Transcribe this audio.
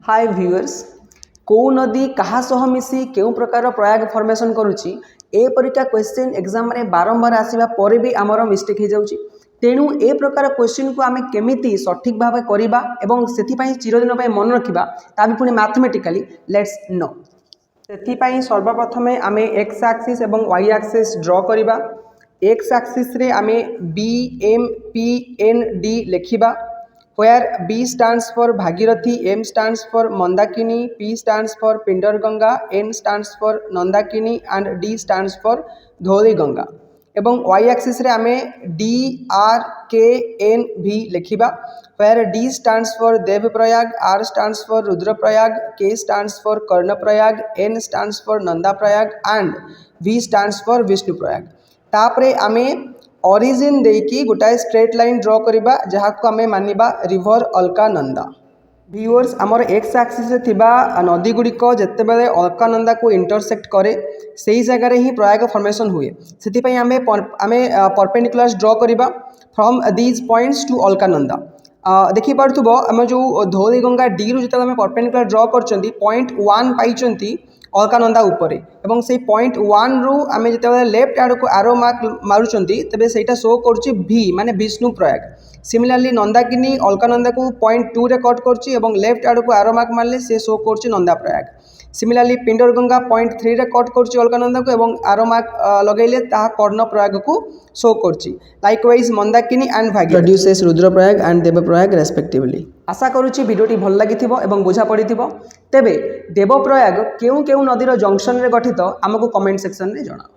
हाय viewers कौ नदी क्या सह मिसी केउ प्रकार प्रयाग फॉर्मेशन करुच्ची ए परिका क्वेश्चन एग्जाम रे बारंबार आसीबा परे भी आमर मिस्टेक हो जाउची। तेणु ए प्रकार क्वेश्चन को आमे केमिति सठिक भाव करिबा एवं सेथिपाई चिरदिन पय मन रखिबा ता भी पुणी मैथमेटिकली लेट्स नो। सेथिपाई सर्वप्रथमे आमे एक्स एक्सिस एवं वाई एक्सिस ड्रॉ करिबा। एक्स एक्सिस रे आमे B M P N D लिखिबा where B stands for Bhagirathi, M stands for Mandakini, P stands for Pindarganga, N stands for Nandakini and D stands for Dhoriganga। एवं y axis रे आमे D R K N V लिखिबा where D stands for Devprayag, R stands for Rudraprayag, K stands for Karnaprayag, N stands for Nandaprayag and V stands for Vishnuprayag। तापरे आमे origin देकी गोटाए straight line draw करिबा जहा को आमे मानिबा river Alaknanda. Viewers आमर x axis रे थिबा नदी गुड़िक जेतेबेले अलकानंदा को इंटरसेक्ट करे सेही जगह रे ही प्रयाग फॉर्मेशन हुए। सेति पई आमे परपेंडिकुलर्स ड्रॉ करिबा from these points to Alaknanda. देखि पारथुबो आम जो धौलीगंगा डी रु जेतेबेले आमे परपेंडिकुलर ड्रॉ करचंती पॉइंट 1 पाइचंती अलकानंदा उपरे एवं से पॉइंट 1 रु आमे जेतेबेले लेफ्ट आड़ को आरो मार्क मारुचंती तबे सेटा शो करछि भी माने विष्णु प्रयाग। सिमिलरली नंदाकिनी अलकानंदा को पॉइंट 2 रे कट करछि एवं लेफ्ट आड़ को आरो मार्क मारले से शो करछि नंदा प्रयाग। सिमिलरली पिंडरगंगा पॉइंट 3 रे कट करछि अलकानंदा को एवं आरो मार्क लगैले ताहा कर्ण प्रयाग को शो करछि। Likewise Mandakini and Bhagirathi produces Rudraprayag and Devprayag respectively. आशा करुछि वीडियोटी भल लागिथिबो एवं बुझा पड़िथिबो। तेबे देवप्रयाग केउ केउ नदीर जंक्शन रे गठित आमको कमेंट सेक्शन रे जणाओ।